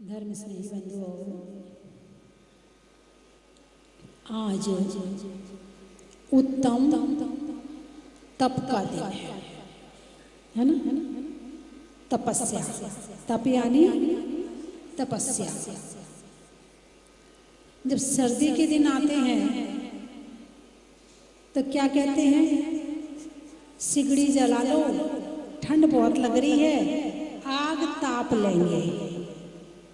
धर्म स्नेही बंधुओं, आज उत्तम तप का दिन है ना। तपस्या, तप यानी तपस्या। जब सर्दी के दिन आते हैं तो क्या कहते हैं, सिगड़ी जला लो, ठंड बहुत लग रही है, आग ताप लेंगे।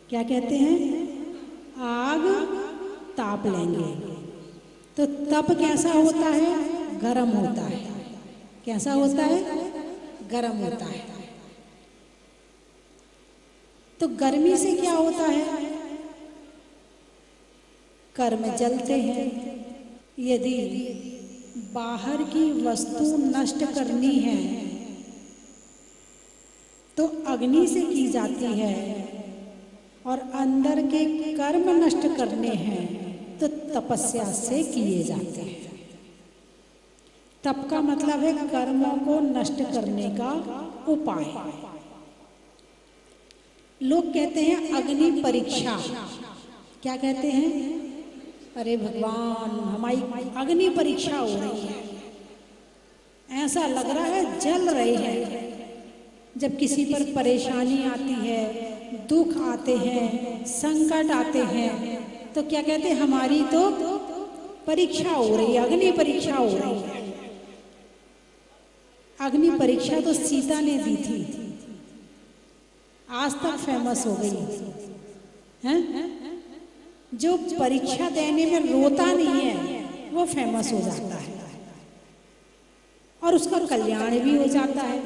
क्या कहते हैं, आग ताप लेंगे। तो तप कैसा होता है, गर्म होता है। कैसा होता है, गर्म होता है। तो गर्मी से क्या होता है, कर्म जलते हैं। यदि बाहर की वस्तु नष्ट करनी है तो अग्नि से की जाती है, और अंदर के कर्म नष्ट करने हैं तो तपस्या से किए जाते हैं। तप का मतलब है कर्मों को नष्ट करने का उपाय। लोग कहते हैं अग्नि परीक्षा। क्या कहते हैं, अरे भगवान हमारी अग्नि परीक्षा हो रही है, ऐसा लग रहा है जल रहे हैं। जब किसी पर परेशानी आती है, दुख आते हैं, संकट आते हैं, तो क्या कहते हैं, हमारी तो परीक्षा हो रही है, अग्नि परीक्षा हो रही है। अग्नि परीक्षा तो सीता ने दी थी, आज तक फेमस हो गई है। जो परीक्षा देने में रोता नहीं है वो फेमस हो जाता है और उसका कल्याण भी हो जाता है।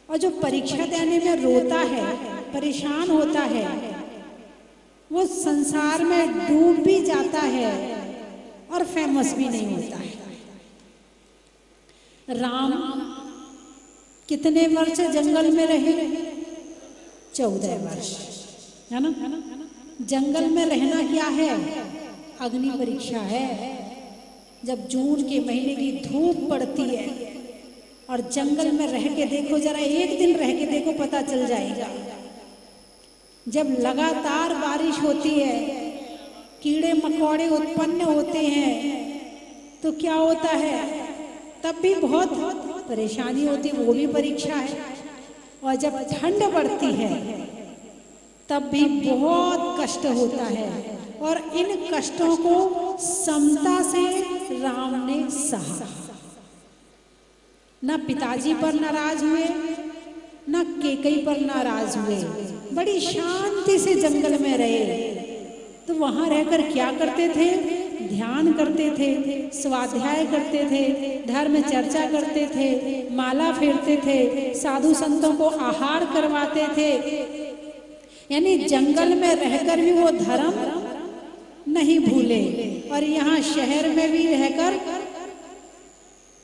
और जो परीक्षा देने में रोता है, परेशान होता है, वो संसार में डूब भी जाता है और फेमस भी नहीं होता है। राम कितने वर्ष जंगल में रहे, 14 वर्ष, है ना। जंगल में रहना क्या है, अग्नि परीक्षा है। जब जून के महीने की धूप पड़ती है और जंगल में रह के देखो, जरा एक दिन रह के देखो, पता चल जाएगा। जब लगातार बारिश होती है, कीड़े मकोड़े उत्पन्न होते हैं, तो क्या होता है, तब भी बहुत परेशानी होती है, वो भी परीक्षा है। और जब ठंड बढ़ती है तब भी बहुत कष्ट होता है, और इन कष्टों को समता से राम ने सहा। ना पिताजी पर नाराज हुए, ना कैकेयी पर नाराज हुए, बड़ी शांति से जंगल में रहे। तो वहां रहकर क्या करते थे, ध्यान करते थे, स्वाध्याय करते थे, धर्म चर्चा करते थे, माला फेरते थे, साधु संतों को आहार करवाते थे। यानी जंगल में रहकर भी वो धर्म नहीं भूले, और यहाँ शहर में भी रहकर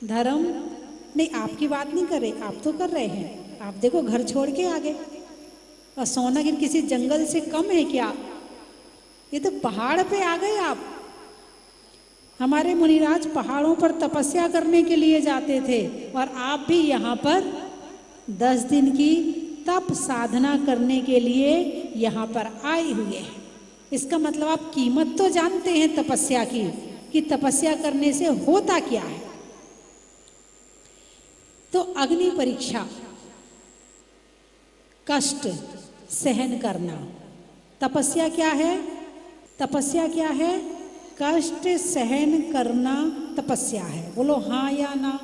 धर्म नहीं। आपकी बात नहीं कर रहे, आप तो कर रहे हैं। आप देखो घर छोड़ के आ गए, और सोनागिर किसी जंगल से कम है क्या, ये तो पहाड़ पे आ गए आप। हमारे मुनिराज पहाड़ों पर तपस्या करने के लिए जाते थे, और आप भी यहाँ पर 10 दिन की तप साधना करने के लिए यहाँ पर आए हुए हैं। इसका मतलब आप कीमत तो जानते हैं तपस्या की, कि तपस्या करने से होता क्या है। तो अग्नि परीक्षा, कष्ट सहन करना। तपस्या क्या है, तपस्या क्या है, कष्ट सहन करना तपस्या है। बोलो हाँ या ना।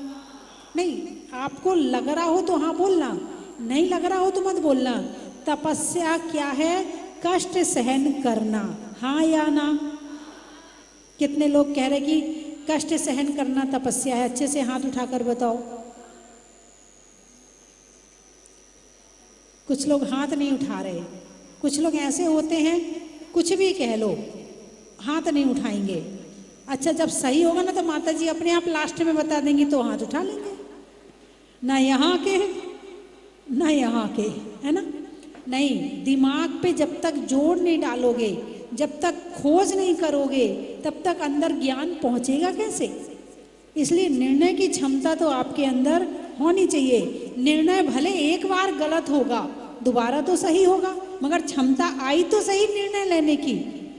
नहीं, आपको लग रहा हो तो हाँ बोलना, नहीं लग रहा हो तो मत बोलना। तपस्या क्या है, कष्ट सहन करना, हाँ या ना। कितने लोग कह रहे कि कष्ट सहन करना तपस्या है, अच्छे से हाथ उठाकर बताओ। कुछ लोग हाथ नहीं उठा रहे, कुछ लोग ऐसे होते हैं कुछ भी कह लो हाथ नहीं उठाएंगे। अच्छा, जब सही होगा ना तो माता जी अपने आप लास्ट में बता देंगी तो हाथ उठा लेंगे। ना यहाँ के ना यहाँ के, है ना। नहीं, दिमाग पे जब तक जोर नहीं डालोगे, जब तक खोज नहीं करोगे, तब तक अंदर ज्ञान पहुंचेगा कैसे। इसलिए निर्णय की क्षमता तो आपके अंदर होनी चाहिए। निर्णय भले एक बार गलत होगा, दोबारा तो सही होगा, मगर क्षमता आई तो सही निर्णय लेने की।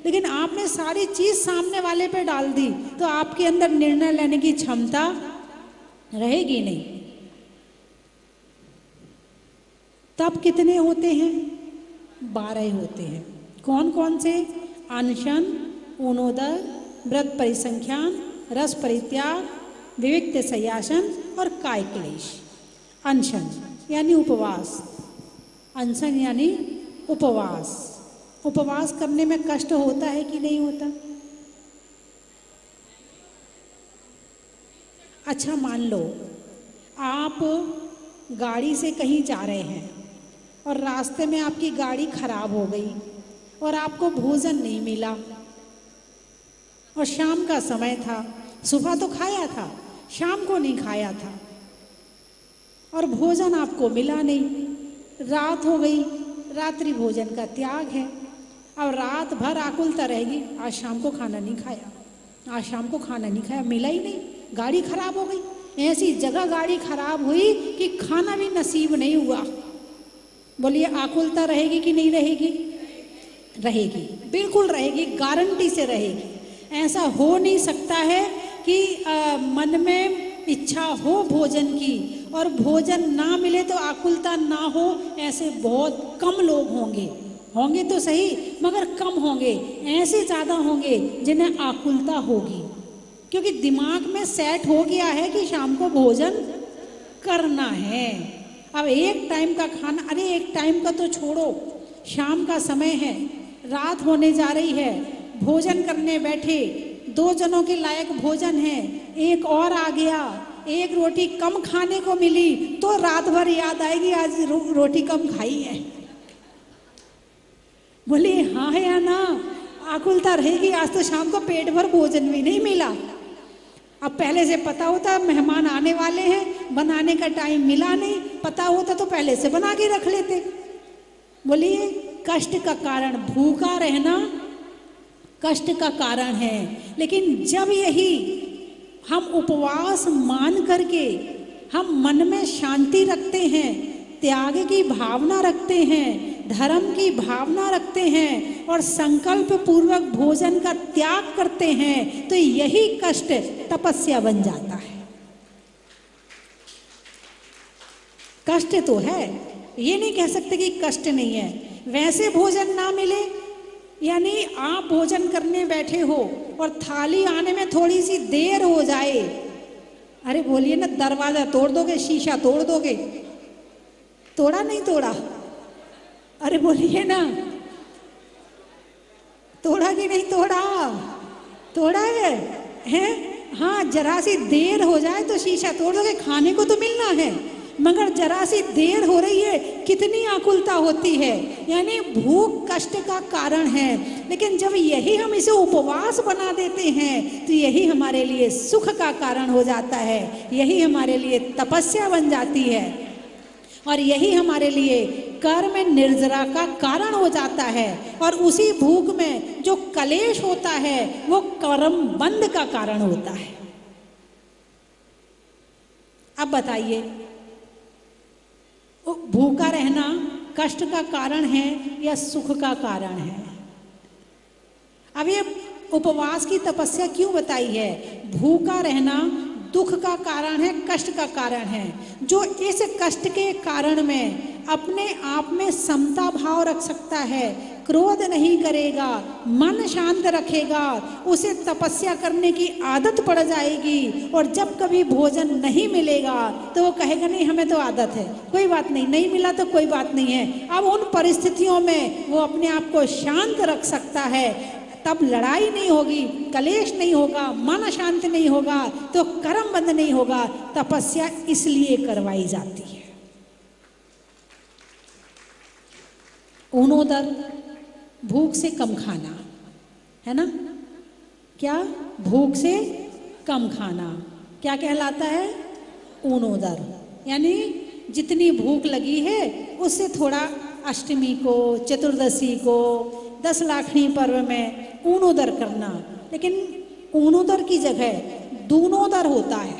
लेकिन आपने सारी चीज सामने वाले पे डाल दी तो आपके अंदर निर्णय लेने की क्षमता रहेगी नहीं। तब कितने होते हैं? 12 होते हैं। कौन कौन से? अनशन, ऊनोदर, व्रत परिसंख्यान, रस परित्याग, विविक्त संयासन और काय क्लेश। अनशन यानी उपवास। अनशन यानी उपवास। उपवास करने में कष्ट होता है कि नहीं होता? अच्छा, मान लो आप गाड़ी से कहीं जा रहे हैं और रास्ते में आपकी गाड़ी खराब हो गई और आपको भोजन नहीं मिला, और शाम का समय था, सुबह तो खाया था, शाम को नहीं खाया था, और भोजन आपको मिला नहीं, रात हो गई, रात्रि भोजन का त्याग है। अब रात भर आकुलता रहेगी, आज शाम को खाना नहीं खाया, आज शाम को खाना नहीं खाया, मिला ही नहीं, गाड़ी खराब हो गई। ऐसी जगह गाड़ी खराब हुई कि खाना भी नसीब नहीं हुआ। बोलिए आकुलता रहेगी कि नहीं रहेगी? रहेगी, बिल्कुल रहेगी, गारंटी से रहेगी। ऐसा हो नहीं सकता है कि मन में इच्छा हो भोजन की और भोजन ना मिले तो आकुलता ना हो। ऐसे बहुत कम लोग होंगे, होंगे तो सही मगर कम होंगे। ऐसे ज़्यादा होंगे जिन्हें आकुलता होगी, क्योंकि दिमाग में सेट हो गया है कि शाम को भोजन करना है। अब एक टाइम का खाना, अरे एक टाइम का तो छोड़ो, शाम का समय है, रात होने जा रही है, भोजन करने बैठे, 2 जनों के लायक भोजन है, एक और आ गया, एक रोटी कम खाने को मिली तो रात भर याद आएगी आज रोटी कम खाई है। बोले हाँ है या ना? आकुलता रहेगी, आज तो शाम को पेट भर भोजन भी नहीं मिला। अब पहले से पता होता मेहमान आने वाले हैं, बनाने का टाइम मिला नहीं, पता होता तो पहले से बना के रख लेते। बोलिए कष्ट का कारण भूखा रहना कष्ट का कारण है। लेकिन जब यही हम उपवास मान करके हम मन में शांति रखते हैं, त्याग की भावना रखते हैं, धर्म की भावना रखते हैं और संकल्प पूर्वक भोजन का त्याग करते हैं, तो यही कष्ट तपस्या बन जाता है। कष्ट तो है, ये नहीं कह सकते कि कष्ट नहीं है। वैसे भोजन ना मिले, यानी आप भोजन करने बैठे हो और थाली आने में थोड़ी सी देर हो जाए, अरे बोलिए ना, दरवाजा तोड़ दोगे, शीशा तोड़ दोगे? तोड़ा नहीं तोड़ा? अरे बोलिए ना, तोड़ा कि नहीं तोड़ा? तोड़ा है, हैं? हाँ, जरा सी देर हो जाए तो शीशा तोड़ दोगे, खाने को तो मिलना है, मगर जरा सी देर हो रही है, कितनी आकुलता होती है। यानी भूख कष्ट का कारण है। लेकिन जब यही हम इसे उपवास बना देते हैं तो यही हमारे लिए सुख का कारण हो जाता है, यही हमारे लिए तपस्या बन जाती है और यही हमारे लिए कर्म निर्जरा का कारण हो जाता है। और उसी भूख में जो कलेश होता है वो कर्म बंध का कारण होता है। अब बताइए, भूखा रहना कष्ट का कारण है या सुख का कारण है? अब ये उपवास की तपस्या क्यों बताई है? भूखा रहना दुख का कारण है, कष्ट का कारण है। जो इस कष्ट के कारण में अपने आप में समता भाव रख सकता है, क्रोध नहीं करेगा, मन शांत रखेगा, उसे तपस्या करने की आदत पड़ जाएगी। और जब कभी भोजन नहीं मिलेगा तो वो कहेगा नहीं, हमें तो आदत है, कोई बात नहीं, नहीं मिला तो कोई बात नहीं है। अब उन परिस्थितियों में वो अपने आप को शांत रख सकता है, तब लड़ाई नहीं होगी, कलेश नहीं होगा, मन शांत नहीं होगा, तो कर्म बंध नहीं होगा। तपस्या इसलिए करवाई जाती है। ऊनोदर, भूख से कम खाना, है ना? क्या? भूख से कम खाना क्या कहलाता है? ऊनोदर। यानी जितनी भूख लगी है उससे थोड़ा अष्टमी को, चतुर्दशी को, 10 लाखनी पर्व में ऊनोदर करना। लेकिन ऊनोदर की जगह दूनोदर होता है।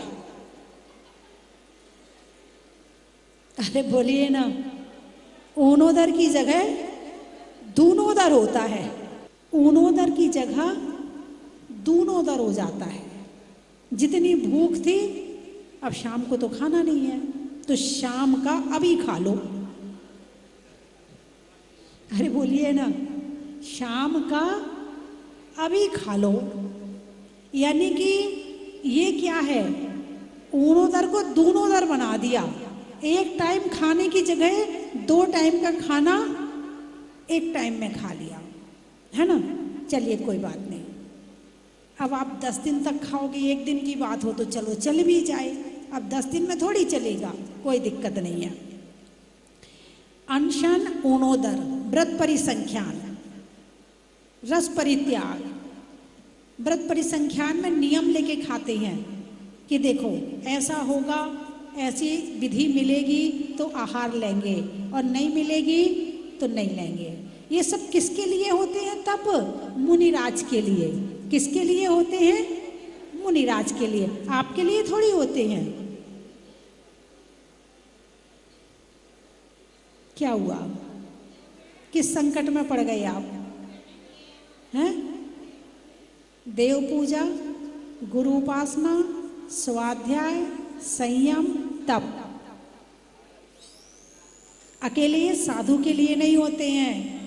अरे बोलिए ना, ऊनोदर की जगह दूनोदर होता है, ऊनोदर की जगह दूनोदर हो जाता है। जितनी भूख थी, अब शाम को तो खाना नहीं है, तो शाम का अभी खा लो। अरे बोलिए ना, शाम का अभी खा लो। यानी कि ये क्या है, ऊनोदर को दूनोदर बना दिया। एक टाइम खाने की जगह 2 टाइम का खाना एक टाइम में खा लिया, है ना। चलिए कोई बात नहीं, अब आप 10 दिन तक खाओगे, एक दिन की बात हो तो चलो चल भी जाए, अब 10 दिन में थोड़ी चलेगा, कोई दिक्कत नहीं है। अनशन ऊनोदर, व्रत परिसंख्यान, रस परित्याग। व्रत परिसंख्यान में नियम लेके खाते हैं कि देखो ऐसा होगा, ऐसी विधि मिलेगी तो आहार लेंगे, और नहीं मिलेगी तो नहीं लेंगे। ये सब किसके लिए होते हैं तप? मुनिराज के लिए। किसके लिए होते हैं? मुनिराज के लिए, आपके लिए थोड़ी होते हैं। क्या हुआ, किस संकट में पड़ गए आप हैं? देव पूजा, गुरु उपासना, स्वाध्याय, संयम, तप, अकेले ये साधु के लिए नहीं होते हैं,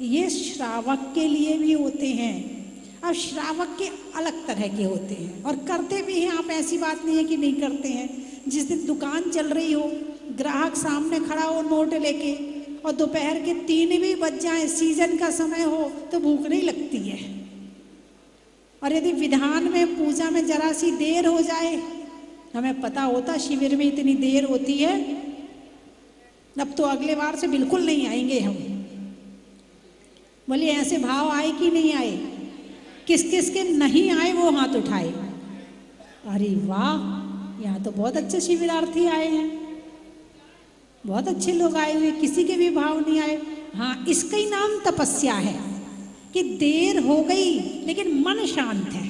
ये श्रावक के लिए भी होते हैं। अब श्रावक के अलग तरह के होते हैं और करते भी हैं आप, ऐसी बात नहीं है कि नहीं करते हैं। जिस दिन दुकान चल रही हो, ग्राहक सामने खड़ा हो नोट लेके, और दोपहर के 3 भी बज जाए, सीजन का समय हो, तो भूख नहीं लगती है। और यदि विधान में पूजा में जरा सी देर हो जाए, हमें पता होता शिविर में इतनी देर होती है, अब तो अगले बार से बिल्कुल नहीं आएंगे हम। बोलिए ऐसे भाव आए कि नहीं आए? किस किस के नहीं आए वो हाथ उठाए। अरे वाह, यहाँ तो बहुत अच्छे शिविरार्थी आए हैं, बहुत अच्छे लोग आए हुए, किसी के भी भाव नहीं आए। हाँ, इसका ही नाम तपस्या है कि देर हो गई लेकिन मन शांत है,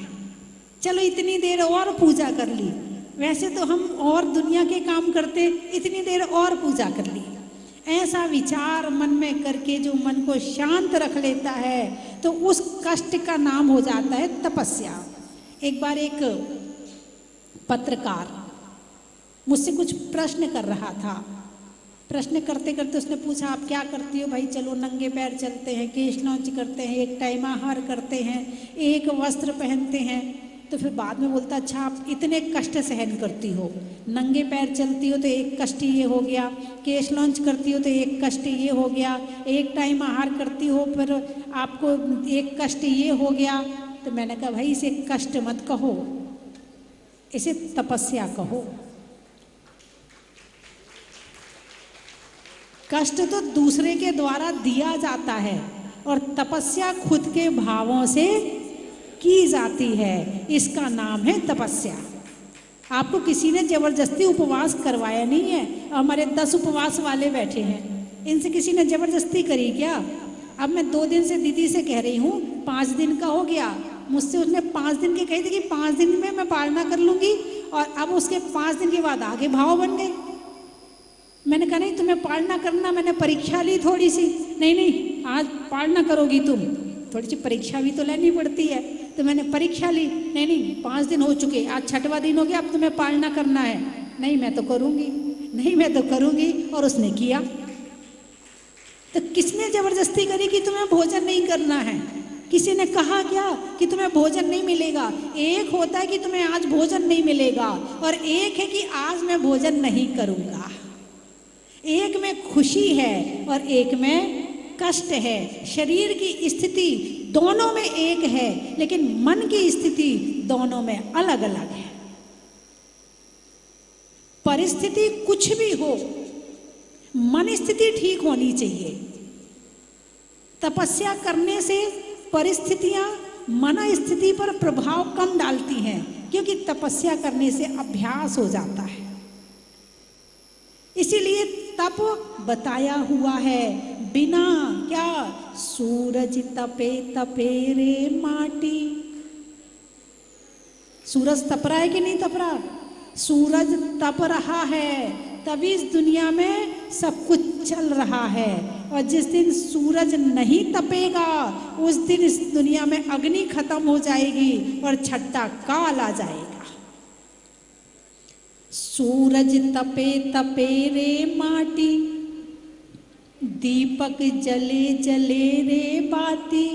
चलो इतनी देर और पूजा कर ली। वैसे तो हम और दुनिया के काम करते, इतनी देर और पूजा कर ली। ऐसा विचार मन में करके जो मन को शांत रख लेता है, तो उस कष्ट का नाम हो जाता है तपस्या। एक बार एक पत्रकार मुझसे कुछ प्रश्न कर रहा था। प्रश्न करते करते उसने पूछा, आप क्या करती हो? भाई चलो नंगे पैर चलते हैं, केश लॉन्च करते हैं, एक टाइम आहार करते हैं, एक वस्त्र पहनते हैं। तो फिर बाद में बोलता, अच्छा आप इतने कष्ट सहन करती हो, नंगे पैर चलती हो तो एक कष्ट ये हो गया, केश लॉन्च करती हो तो एक कष्ट ये हो गया, एक टाइम आहार करती हो पर आपको एक कष्ट ये हो गया। तो मैंने कहा भाई इसे कष्ट मत कहो, इसे तपस्या कहो। कष्ट तो दूसरे के द्वारा दिया जाता है और तपस्या खुद के भावों से की जाती है, इसका नाम है तपस्या। आपको किसी ने जबरदस्ती उपवास करवाया नहीं है। हमारे 10 उपवास वाले बैठे हैं, इनसे किसी ने जबरदस्ती करी क्या? अब मैं 2 दिन से दीदी से कह रही हूँ 5 दिन का हो गया, मुझसे उसने 5 दिन के कही थी कि 5 दिन में मैं पालना कर लूँगी, और अब उसके 5 दिन के बाद आगे भाव बन गए। मैंने कहा नहीं तुम्हें पालना करना, मैंने परीक्षा ली थोड़ी सी। नहीं नहीं आज पालना करोगी तुम, थोड़ी सी परीक्षा भी तो लेनी पड़ती है। तो मैंने परीक्षा ली, नहीं नहीं 5 दिन हो चुके, आज 6वां दिन हो गया, अब तुम्हें पालना करना है। नहीं मैं तो करूँगी, नहीं मैं तो करूँगी, और उसने किया। तो किसने जबरदस्ती करी कि तुम्हें भोजन नहीं करना है? किसी ने कहा क्या कि तुम्हें भोजन नहीं मिलेगा? एक होता है कि तुम्हें आज भोजन नहीं मिलेगा, और एक है कि आज मैं भोजन नहीं करूँगा। एक में खुशी है और एक में कष्ट है। शरीर की स्थिति दोनों में एक है, लेकिन मन की स्थिति दोनों में अलग अलग है। परिस्थिति कुछ भी हो, मन स्थिति ठीक होनी चाहिए। तपस्या करने से परिस्थितियां मन स्थिति पर प्रभाव कम डालती हैं, क्योंकि तपस्या करने से अभ्यास हो जाता है। इसीलिए तप बताया हुआ है, बिना क्या सूरज तपे तपे रे माटी। सूरज तप रहा है कि नहीं तप रहा? सूरज तप रहा है तभी इस दुनिया में सब कुछ चल रहा है। और जिस दिन सूरज नहीं तपेगा उस दिन इस दुनिया में अग्नि खत्म हो जाएगी और छठा काल आ जाएगा। सूरज तपे तपे रे माटी, दीपक जले जले रे बाती,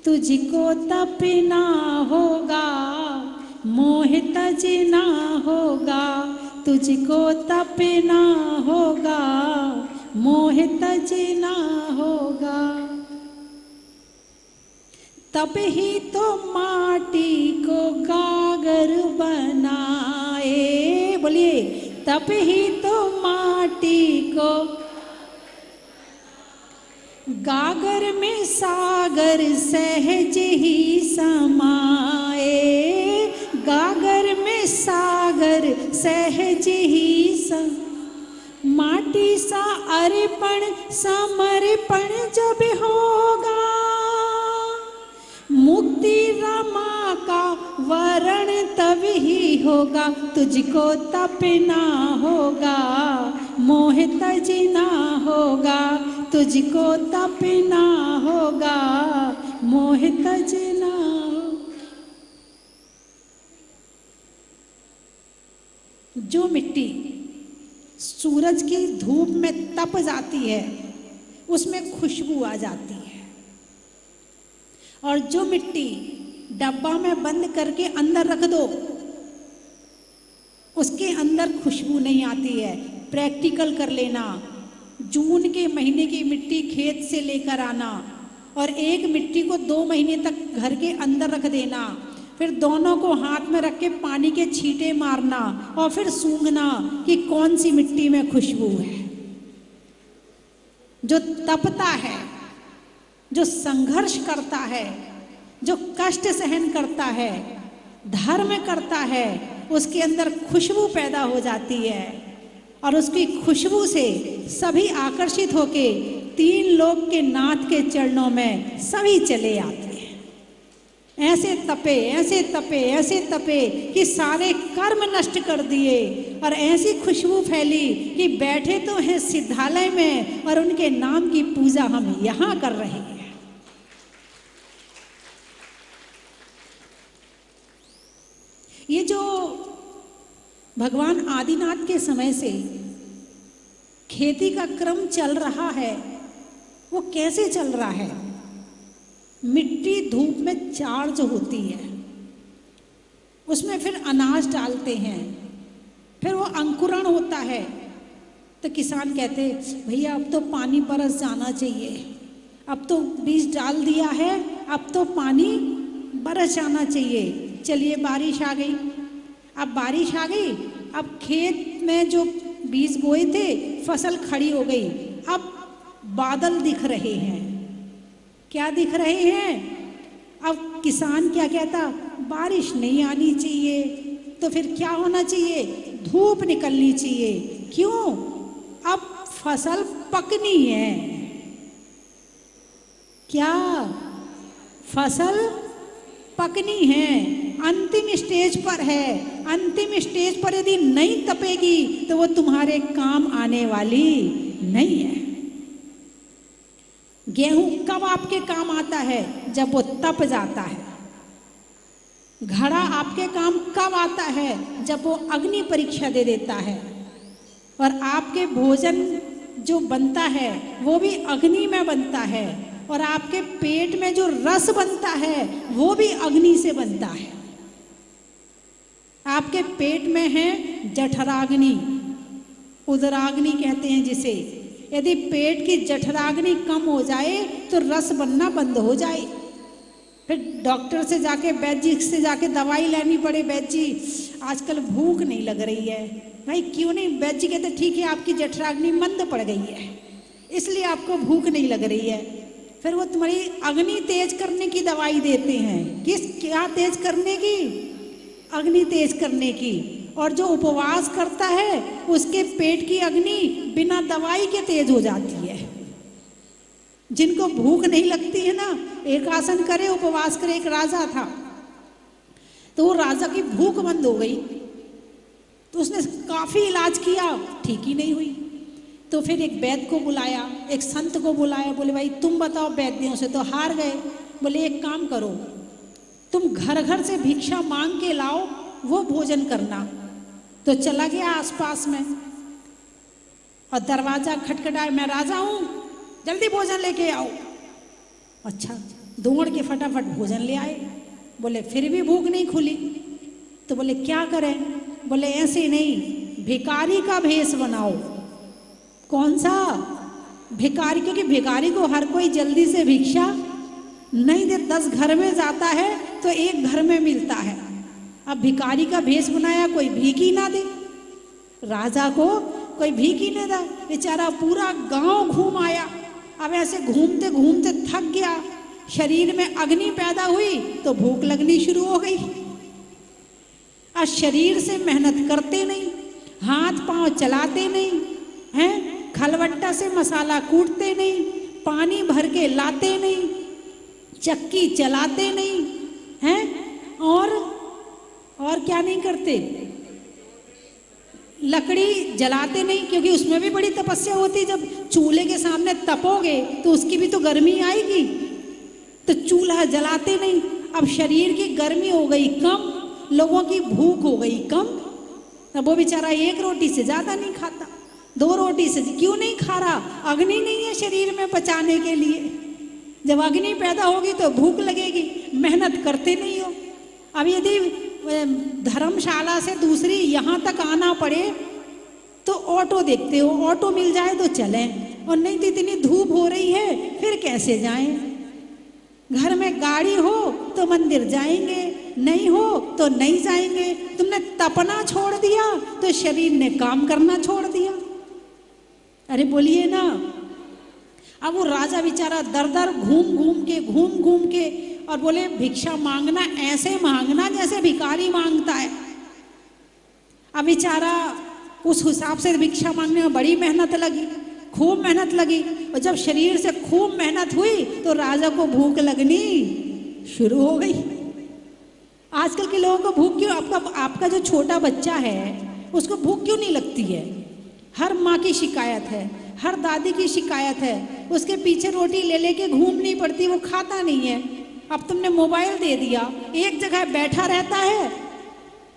तुझको तपना होगा मोह तजना होगा, तुझको तपना होगा मोह तजना होगा। तब ही तो माटी को गागर बनाए, बोलिए तब ही तो माटी को गागर में सागर सहज ही समाए, गागर में सागर सहज ही माटी सा अर्पण समर्पण जब होगा, मुक्ति रमा का वरण तब ही होगा, तुझको तपना होगा मोह तजना होगा, तुझको तपना होगा मोह तजना। जो मिट्टी सूरज की धूप में तप जाती है उसमें खुशबू आ जाती है, और जो मिट्टी डब्बा में बंद करके अंदर रख दो उसके अंदर खुशबू नहीं आती है। प्रैक्टिकल कर लेना, जून के महीने की मिट्टी खेत से लेकर आना और एक मिट्टी को 2 महीने तक घर के अंदर रख देना, फिर दोनों को हाथ में रख के पानी के छींटे मारना और फिर सूंघना कि कौन सी मिट्टी में खुशबू है। जो तपता है, जो संघर्ष करता है, जो कष्ट सहन करता है, धर्म करता है, उसके अंदर खुशबू पैदा हो जाती है और उसकी खुशबू से सभी आकर्षित होके 3 लोक के नाथ के चरणों में सभी चले आते हैं। ऐसे तपे ऐसे तपे ऐसे तपे कि सारे कर्म नष्ट कर दिए और ऐसी खुशबू फैली कि बैठे तो हैं सिद्धालय में और उनके नाम की पूजा हम यहाँ कर रहे हैं। ये जो भगवान आदिनाथ के समय से खेती का क्रम चल रहा है वो कैसे चल रहा है? मिट्टी धूप में चार्ज होती है, उसमें फिर अनाज डालते हैं, फिर वो अंकुरण होता है तो किसान कहते भैया अब तो पानी बरस जाना चाहिए, अब तो बीज डाल दिया है, अब तो पानी बरस जाना चाहिए। चलिए बारिश आ गई, अब बारिश आ गई, अब खेत में जो बीज बोए थे फसल खड़ी हो गई, अब बादल दिख रहे हैं। क्या दिख रहे हैं? अब किसान क्या कहता, बारिश नहीं आनी चाहिए, तो फिर क्या होना चाहिए? धूप निकलनी चाहिए। क्यों? अब फसल पकनी है। क्या? फसल पकनी है, अंतिम स्टेज पर है। अंतिम स्टेज पर यदि नहीं तपेगी तो वो तुम्हारे काम आने वाली नहीं है। गेहूं कब आपके काम आता है? जब वो तप जाता है। घड़ा आपके काम कब आता है? जब वो अग्नि परीक्षा दे देता है। और आपके भोजन जो बनता है वो भी अग्नि में बनता है, और आपके पेट में जो रस बनता है वो भी अग्नि से बनता है। आपके पेट में है जठराग्नि, उदराग्नि कहते हैं जिसे। यदि पेट की जठराग्नि कम हो जाए तो रस बनना बंद हो जाए, फिर डॉक्टर से जाके, वैद्य जी से जाके दवाई लेनी पड़े। वैद्य जी आजकल भूख नहीं लग रही है। भाई क्यों नहीं? वैद्य जी कहते ठीक है आपकी जठराग्नि मंद पड़ गई है इसलिए आपको भूख नहीं लग रही है। फिर वो तुम्हारी अग्नि तेज करने की दवाई देते हैं। क्या तेज करने की? अग्नि तेज करने की। और जो उपवास करता है उसके पेट की अग्नि बिना दवाई के तेज हो जाती है। जिनको भूख नहीं लगती है ना, एक आसन करे, उपवास करे। एक राजा था तो वो राजा की भूख बंद हो गई तो उसने काफी इलाज किया, ठीक ही नहीं हुई। तो फिर एक वैद्य को बुलाया, एक संत को बुलाया, बोले भाई तुम बताओ, वैद्यों से तो हार गए। बोले एक काम करो, तुम घर घर से भिक्षा मांग के लाओ, वो भोजन करना। तो चला गया आसपास में और दरवाजा खटखटाया, मैं राजा हूं, जल्दी भोजन लेके आओ। अच्छा, दौड़ के फटाफट भोजन ले आए। बोले फिर भी भूख नहीं खुली। तो बोले क्या करें? बोले ऐसे नहीं, भिखारी का भेष बनाओ। कौन सा? भिखारी, क्योंकि भिखारी को हर कोई जल्दी से भिक्षा नहीं दे, 10 घर में जाता है तो एक घर में मिलता है। अब भिखारी का भेष बनाया, कोई भीख ही ना दे, राजा को कोई भीख ही नहीं दे। बेचारा पूरा गांव घूम आया। अब ऐसे घूमते घूमते थक गया, शरीर में अग्नि पैदा हुई तो भूख लगनी शुरू हो गई। अब शरीर से मेहनत करते नहीं, हाथ पांव चलाते नहीं हैं, खलवट्टा से मसाला कूटते नहीं, पानी भर के लाते नहीं, चक्की चलाते नहीं हैं, और क्या नहीं करते, लकड़ी जलाते नहीं, क्योंकि उसमें भी बड़ी तपस्या होती। जब चूल्हे के सामने तपोगे तो उसकी भी तो गर्मी आएगी, तो चूल्हा जलाते नहीं। अब शरीर की गर्मी हो गई कम, लोगों की भूख हो गई कम। अब वो बेचारा 1 रोटी से ज्यादा नहीं खाता, 2 रोटी से क्यों नहीं खा रहा? अग्नि नहीं है शरीर में पचाने के लिए। जब अग्नि पैदा होगी तो भूख लगेगी, मेहनत करते नहीं हो। अब यदि धर्मशाला से दूसरी यहाँ तक आना पड़े तो ऑटो देखते हो, ऑटो मिल जाए तो चलें, और नहीं तो इतनी धूप हो रही है फिर कैसे जाएं? घर में गाड़ी हो तो मंदिर जाएंगे, नहीं हो तो नहीं जाएंगे। तुमने तपना छोड़ दिया तो शरीर ने काम करना छोड़ दिया। अरे बोलिए ना। अब वो राजा बेचारा दर दर घूम घूम के और बोले भिक्षा मांगना ऐसे मांगना जैसे भिखारी मांगता है। अब बेचारा उस हिसाब से भिक्षा मांगने में बड़ी मेहनत लगी, खूब मेहनत लगी। और जब शरीर से खूब मेहनत हुई तो राजा को भूख लगनी शुरू हो गई। आजकल के लोगों को भूख क्यों? आपका जो छोटा बच्चा है उसको भूख क्यों नहीं लगती है? हर माँ की शिकायत है, हर दादी की शिकायत है, उसके पीछे रोटी ले लेके घूमनी पड़ती, वो खाता नहीं है। अब तुमने मोबाइल दे दिया, एक जगह बैठा रहता है,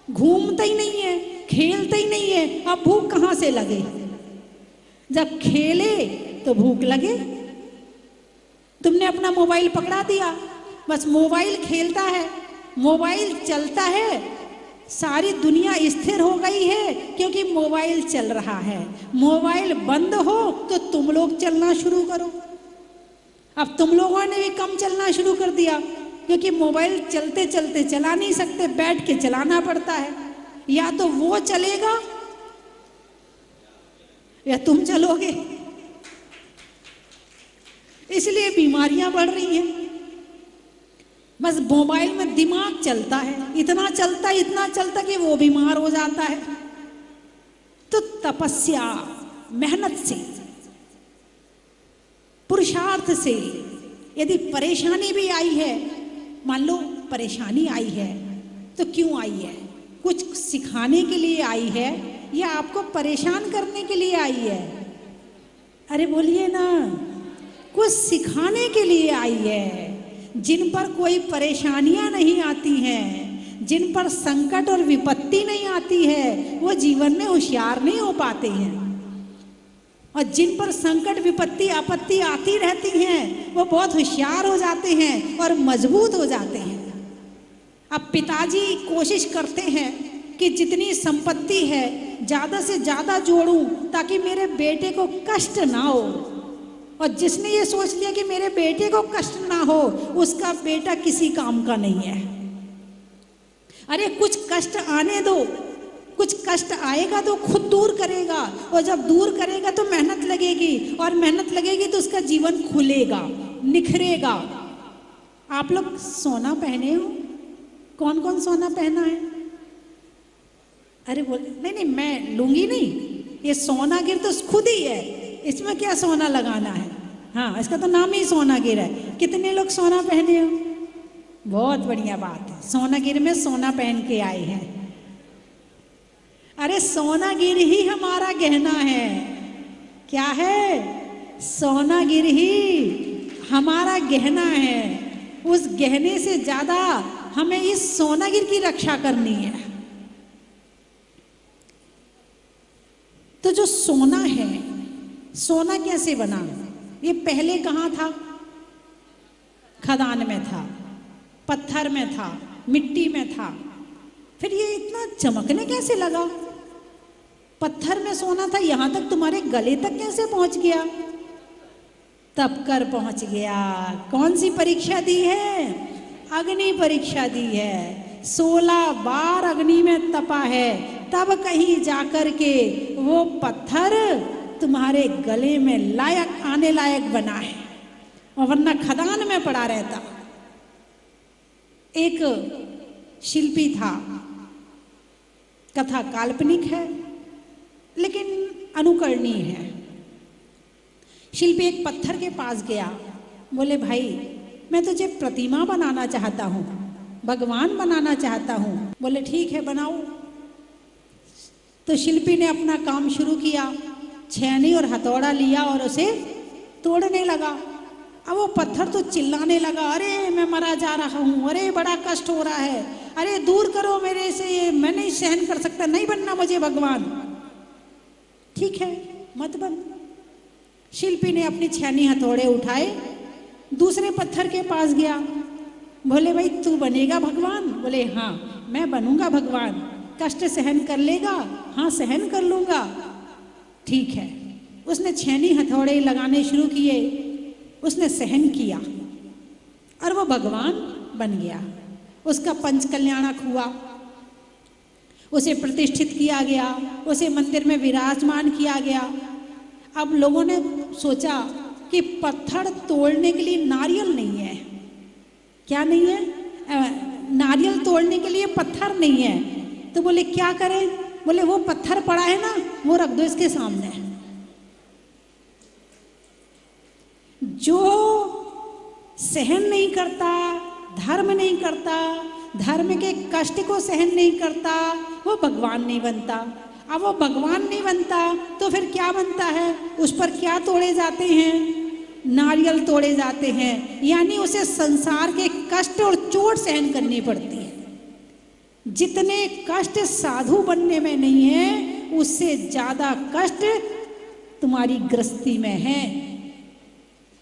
घूमता ही नहीं है, खेलता ही नहीं है। अब भूख कहाँ से लगे? जब खेले तो भूख लगे। तुमने अपना मोबाइल पकड़ा दिया, बस मोबाइल खेलता है, मोबाइल चलता है, सारी दुनिया स्थिर हो गई है क्योंकि मोबाइल चल रहा है। मोबाइल बंद हो तो तुम लोग चलना शुरू करो। अब तुम लोगों ने भी कम चलना शुरू कर दिया क्योंकि मोबाइल चलते चलते चला नहीं सकते, बैठ के चलाना पड़ता है। या तो वो चलेगा या तुम चलोगे, इसलिए बीमारियां बढ़ रही हैं। बस मोबाइल में दिमाग चलता है, इतना चलता कि वो बीमार हो जाता है। तो तपस्या, मेहनत से, पुरुषार्थ से, यदि परेशानी भी आई है, मान लो परेशानी आई है तो क्यों आई है? कुछ सिखाने के लिए आई है या आपको परेशान करने के लिए आई है? अरे बोलिए ना। कुछ सिखाने के लिए आई है। जिन पर कोई परेशानियां नहीं आती हैं, जिन पर संकट और विपत्ति नहीं आती है, वो जीवन में होशियार नहीं हो पाते हैं। और जिन पर संकट विपत्ति आपत्ति आती रहती हैं, वो बहुत होशियार हो जाते हैं और मजबूत हो जाते हैं। अब पिताजी कोशिश करते हैं कि जितनी संपत्ति है ज़्यादा से ज़्यादा जोड़ूं ताकि मेरे बेटे को कष्ट ना हो। और जिसने ये सोच लिया कि मेरे बेटे को कष्ट ना हो, उसका बेटा किसी काम का नहीं है। अरे कुछ कष्ट आने दो, कुछ कष्ट आएगा तो खुद दूर करेगा, और जब दूर करेगा तो मेहनत लगेगी, और मेहनत लगेगी तो उसका जीवन खुलेगा, निखरेगा। आप लोग सोना पहने हो? कौन कौन सोना पहना है? अरे बोले नहीं, मैं लूंगी नहीं, ये सोना गिर तो खुद ही है, इसमें क्या सोना लगाना है? हाँ, इसका तो नाम ही सोना गिर है। कितने लोग सोना पहने हो? बहुत बढ़िया बात है, सोना गिर में सोना पहन के आए हैं। अरे सोनागिर ही हमारा गहना है। क्या है? सोनागिर ही हमारा गहना है। उस गहने से ज्यादा हमें इस सोनागिर की रक्षा करनी है। तो जो सोना है, सोना कैसे बना? ये पहले कहाँ था? खदान में था, पत्थर में था, मिट्टी में था। फिर ये इतना चमकने कैसे लगा? पत्थर में सोना था, यहां तक तुम्हारे गले तक कैसे पहुंच गया? तब कर पहुंच गया। कौन सी परीक्षा दी है? अग्नि परीक्षा दी है। 16 बार अग्नि में तपा है, तब कहीं जाकर के वो पत्थर तुम्हारे गले में लायक आने लायक बना है, और वरना खदान में पड़ा रहता। एक शिल्पी था, कथा काल्पनिक है लेकिन अनुकरणीय है। शिल्पी एक पत्थर के पास गया, बोले भाई मैं तुझे प्रतिमा बनाना चाहता हूँ, भगवान बनाना चाहता हूँ। बोले ठीक है बनाओ। तो शिल्पी ने अपना काम शुरू किया, छेनी और हथौड़ा लिया और उसे तोड़ने लगा। अब वो पत्थर तो चिल्लाने लगा, अरे मैं मरा जा रहा हूँ, अरे बड़ा कष्ट हो रहा है, अरे दूर करो मेरे से, ये मैं नहीं सहन कर सकता, नहीं बनना मुझे भगवान। ठीक है मत बन। शिल्पी ने अपनी छेनी हथौड़े उठाए, दूसरे पत्थर के पास गया, बोले भाई तू बनेगा भगवान? बोले हाँ मैं बनूंगा भगवान। कष्ट सहन कर लेगा? हाँ सहन कर लूंगा। ठीक है। उसने छेनी हथौड़े लगाने शुरू किए, उसने सहन किया और वो भगवान बन गया। उसका पंच कल्याणक हुआ, उसे प्रतिष्ठित किया गया, उसे मंदिर में विराजमान किया गया। अब लोगों ने सोचा कि पत्थर तोड़ने के लिए नारियल नहीं है। क्या नहीं है? नारियल तोड़ने के लिए पत्थर नहीं है। तो बोले क्या करें? बोले वो पत्थर पड़ा है ना, वो रख दो इसके सामने। जो सहन नहीं करता, धर्म नहीं करता, धर्म के कष्ट को सहन नहीं करता, वो भगवान नहीं बनता। अब वो भगवान नहीं बनता तो फिर क्या बनता है? उस पर क्या तोड़े जाते हैं? नारियल तोड़े जाते हैं। यानी उसे संसार के कष्ट और चोट सहन करनी पड़ती है। जितने कष्ट साधु बनने में नहीं है, उससे ज्यादा कष्ट तुम्हारी गृहस्थी में है।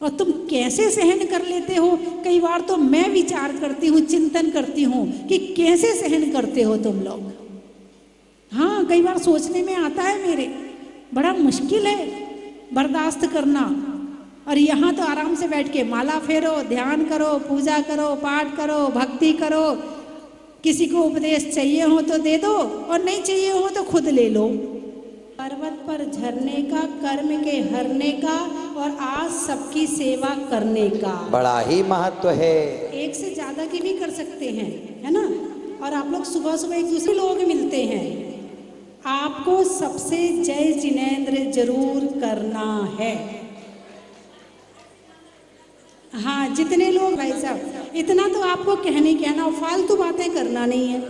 और तुम कैसे सहन कर लेते हो? कई बार तो मैं विचार करती हूँ, चिंतन करती हूँ कि कैसे सहन करते हो तुम लोग। हाँ कई बार सोचने में आता है मेरे, बड़ा मुश्किल है बर्दाश्त करना। और यहाँ तो आराम से बैठ के माला फेरो, ध्यान करो, पूजा करो, पाठ करो, भक्ति करो। किसी को उपदेश चाहिए हो तो दे दो, और नहीं चाहिए हो तो खुद ले लो। पर्वत पर झरने का, कर्म के हरने का, और आज सबकी सेवा करने का बड़ा ही महत्व है। एक से ज्यादा की भी कर सकते हैं, है ना? और आप लोग सुबह सुबह एक दूसरे लोग मिलते हैं, आपको सबसे जय जिनेंद्र जरूर करना है। हाँ जितने लोग भाई साहब, इतना तो आपको कहने कहना, और फालतू बातें करना नहीं है,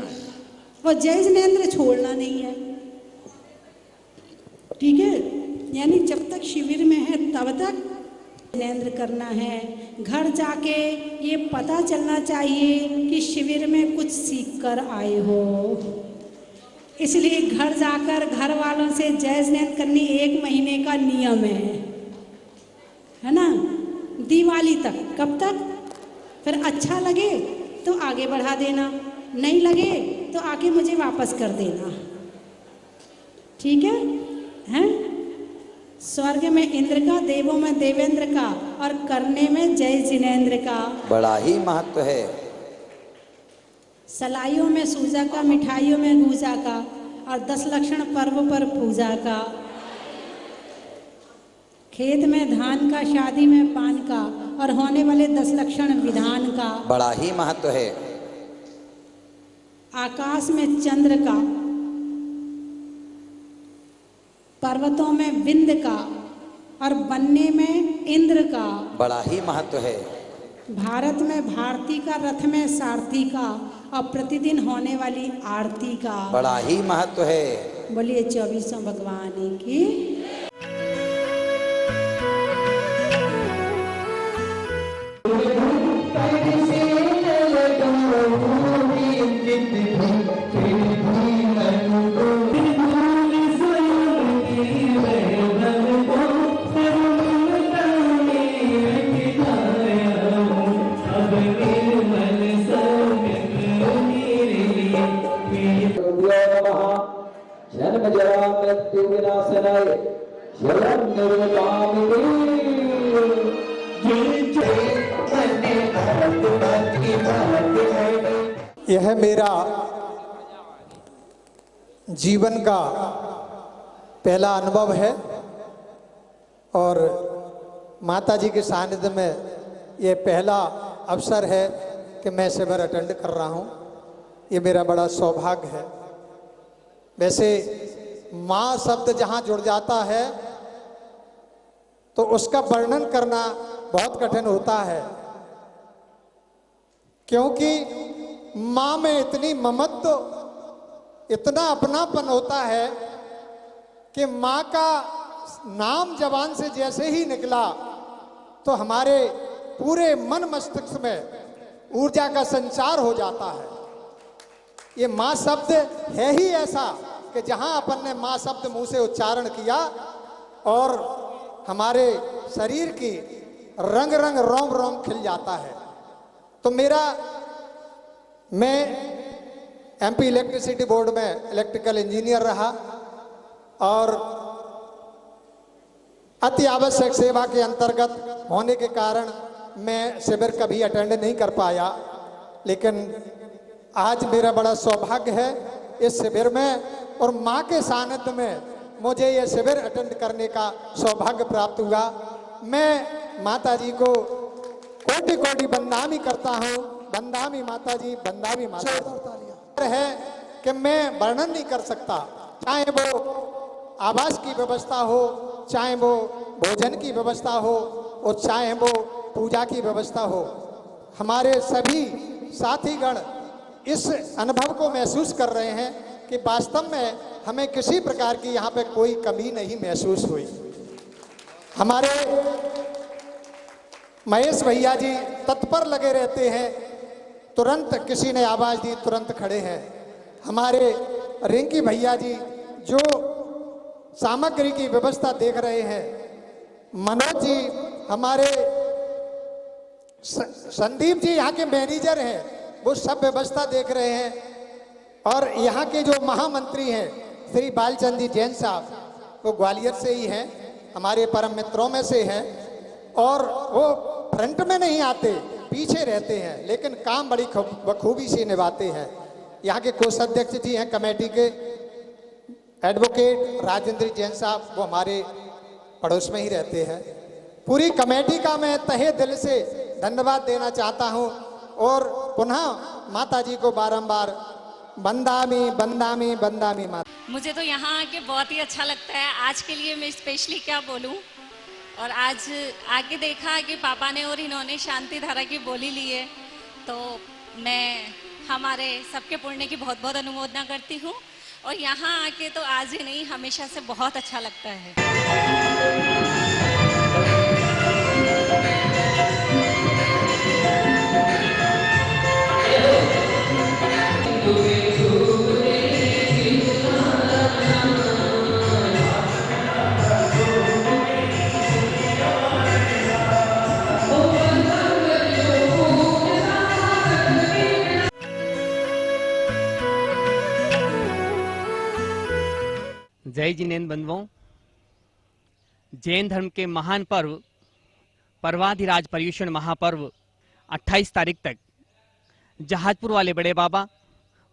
और जय जिनेंद्र छोड़ना नहीं है। ठीक है? यानी जब तक शिविर में है तब तक जिनेंद्र करना है। घर जाके ये पता चलना चाहिए कि शिविर में कुछ सीख कर आए हो। इसलिए घर जाकर घर वालों से जय जिनेंद्र करनी 1 महीने का नियम है ना? दिवाली तक। कब तक? फिर अच्छा लगे तो आगे बढ़ा देना, नहीं लगे तो आके मुझे वापस कर देना। ठीक है? हैं? स्वर्ग में इंद्र का, देवों में देवेंद्र का, और करने में जय जिनेंद्र का बड़ा ही महत्व है। सलाइयों में सूजा का, मिठाइयों में गूजा का, और 10 लक्षण पर्व पर पूजा का। खेत में धान का, शादी में पान का, और होने वाले 10 लक्षण विधान का बड़ा ही महत्व है। आकाश में चंद्र का, पर्वतों में विंद का, और बनने में इंद्र का बड़ा ही महत्व है। भारत में भारती का, रथ में सारथी का, और प्रतिदिन होने वाली आरती का बड़ा ही महत्व है। बोलिए 24 भगवान की। जन्म जरा मृत्यु विनाशनाय शरण निर्वकामिनी। यह मेरा जीवन का पहला अनुभव है और माता जी के सानिध्य में यह पहला अवसर है कि मैं शिविर अटेंड कर रहा हूँ। ये मेरा बड़ा सौभाग्य है। वैसे माँ शब्द जहाँ जुड़ जाता है तो उसका वर्णन करना बहुत कठिन होता है, क्योंकि माँ में इतनी ममत्व, इतना अपनापन होता है कि माँ का नाम जबान से जैसे ही निकला तो हमारे पूरे मन मस्तिष्क में ऊर्जा का संचार हो जाता है। ये माँ शब्द है ही ऐसा कि जहां अपन ने माँ शब्द मुंह से उच्चारण किया और हमारे शरीर की रंग रंग रोम रोम खिल जाता है। तो मैं एमपी इलेक्ट्रिसिटी बोर्ड में इलेक्ट्रिकल इंजीनियर रहा और अति आवश्यक सेवा के अंतर्गत होने के कारण मैं शिविर कभी अटेंड नहीं कर पाया, लेकिन आज मेरा बड़ा सौभाग्य है इस शिविर में और माँ के सानिध्य में मुझे यह शिविर अटेंड करने का सौभाग्य प्राप्त हुआ। मैं माता जी को कोटि कोटि वंदनामी करता हूँ। वंदनामी माता जी, वंदनामी माता जी। है कि मैं वर्णन नहीं कर सकता, चाहे वो आवास की व्यवस्था हो, चाहे वो भोजन की व्यवस्था हो और चाहे वो पूजा की व्यवस्था हो। हमारे सभी साथीगण इस अनुभव को महसूस कर रहे हैं कि वास्तव में हमें किसी प्रकार की यहाँ पे कोई कमी नहीं महसूस हुई। हमारे महेश भैया जी तत्पर लगे रहते हैं, तुरंत किसी ने आवाज दी तुरंत खड़े हैं। हमारे रिंकी भैया जी जो सामग्री की व्यवस्था देख रहे हैं, मनोज जी, हमारे संदीप जी यहाँ के मैनेजर हैं, वो सब व्यवस्था देख रहे हैं। और यहाँ के जो महामंत्री हैं श्री बालचंद जी जैन साहब, वो ग्वालियर से ही हैं, हमारे परम मित्रों में से हैं और वो फ्रंट में नहीं आते, पीछे रहते हैं, लेकिन काम बड़ी बखूबी से निभाते हैं। यहाँ के कोषाध्यक्ष जी हैं कमेटी के, एडवोकेट राजेंद्र जैन साहब, वो हमारे पड़ोस में ही रहते हैं। पूरी कमेटी का मैं तहे दिल से धन्यवाद देना चाहता हूँ और पुनः माता जी को बारंबार बंदामी बंदामी बंदामी माता। मुझे तो यहाँ आके बहुत ही अच्छा लगता है। आज के लिए मैं स्पेशली क्या बोलूँ, और आज आके देखा कि पापा ने और इन्होंने शांति धारा की बोली ली है, तो मैं हमारे सबके पुण्य की बहुत बहुत अनुमोदना करती हूँ। और यहाँ आके तो आज ही नहीं, हमेशा से बहुत अच्छा लगता है। जय जिनेन्द्र बंधुओं, जैन धर्म के महान पर्व पर्वाधिराज पर्युषण महापर्व 28 तारीख तक जहाजपुर वाले बड़े बाबा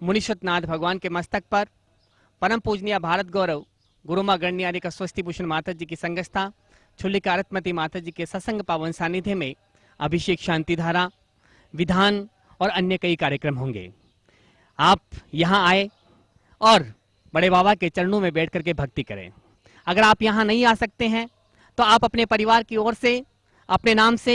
मुनीश्वरनाथ भगवान के मस्तक पर परम पूजनीय भारत गौरव गुरुमा गण्य का स्वस्ति भूषण माता जी की संगस्था छुल्लिका रत्मती माता जी के सत्संग पावन सानिध्य में अभिषेक शांति धारा विधान और अन्य कई कार्यक्रम होंगे। आप यहाँ आए और बड़े बाबा के चरणों में बैठ करके भक्ति करें। अगर आप यहाँ नहीं आ सकते हैं तो आप अपने परिवार की ओर से अपने नाम से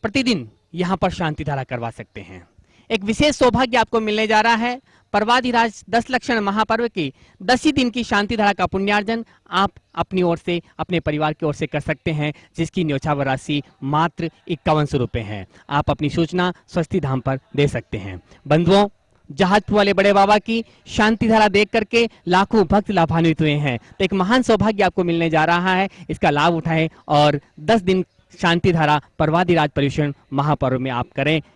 प्रतिदिन यहाँ पर शांति धारा करवा सकते हैं। एक विशेष सौभाग्य आपको मिलने जा रहा है। पर्वाधिराज 10 लक्षण महापर्व की 10 दिन की शांति धारा का पुण्यार्जन आप अपनी ओर से, अपने परिवार की ओर से कर सकते हैं, जिसकी न्यौछावर राशि मात्र 5100 रुपये है। आप अपनी सूचना स्वस्ति धाम पर दे सकते हैं। बंधुओं, जहाजपुर वाले बड़े बाबा की शांति धारा देख करके लाखों भक्त लाभान्वित हुए हैं, तो एक महान सौभाग्य आपको मिलने जा रहा है। इसका लाभ उठाएं और 10 दिन शांति धारा पर्वाधिराज पर्यूषण महापर्व में आप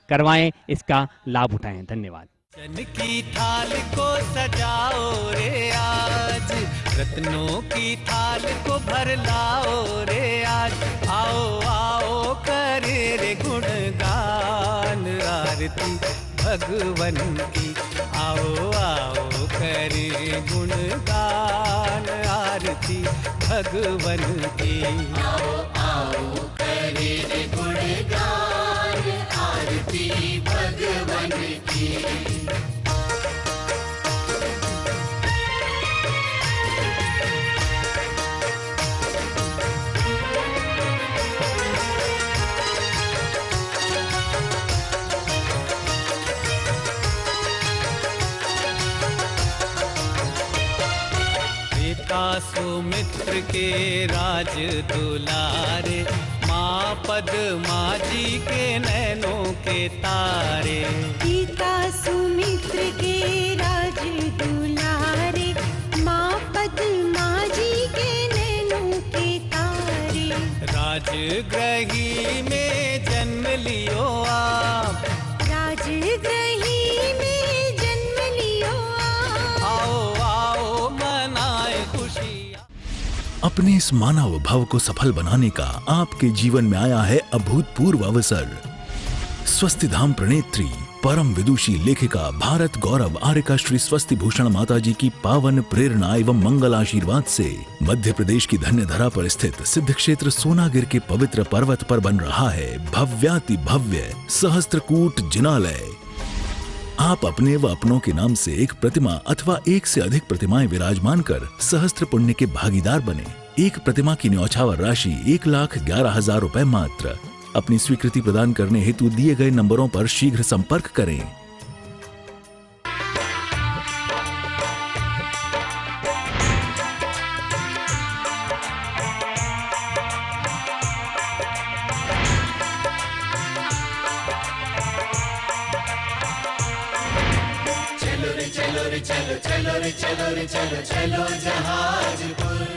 करवाएं, इसका लाभ उठाएं। धन्यवाद। चन की थाल को सजाओ रे आज, रत्नों की थाल को भर लाओ रे आज। आओ आओ करे रे गुणगान आरती भगवन की। आओ आओ करे गुणगान आरती भगवन की। आओ आओ करे रे गुणगान आरती भगवन की। सुमित्र के राज दुलारे, माँ पद्मा जी के नैनों के तारे। पिता सुमित्र के राज दुलारे, माँ पद्मा जी के नैनों के तारे। राजगृही में जन्म लियो आप, राजगृही में जन्म लियो आप। आओ आओ मनाए खुशी। अपने इस मानव भव को सफल बनाने का आपके जीवन में आया है अभूतपूर्व अवसर। स्वस्ति धाम प्रणेत्री परम विदुषी लेखिका भारत गौरव आर्यका श्री स्वस्ति भूषण माता जी की पावन प्रेरणा एवं मंगल आशीर्वाद से मध्य प्रदेश की धन्य धरा पर स्थित सिद्ध क्षेत्र सोनागिर के पवित्र पर्वत पर बन रहा है भव्याति भव्य सहस्त्रकूट जिनालय। आप अपने व अपनों के नाम से एक प्रतिमा अथवा एक से अधिक प्रतिमाएं विराजमान कर सहस्त्र पुण्य के भागीदार बने। एक प्रतिमा की न्यौछावर राशि 1,11,000 रुपए मात्र। अपनी स्वीकृति प्रदान करने हेतु दिए गए नंबरों पर शीघ्र संपर्क करें। चलो रे चलो रे चलो, चलो रे चलो रे चलो, चलो जहाजपुर।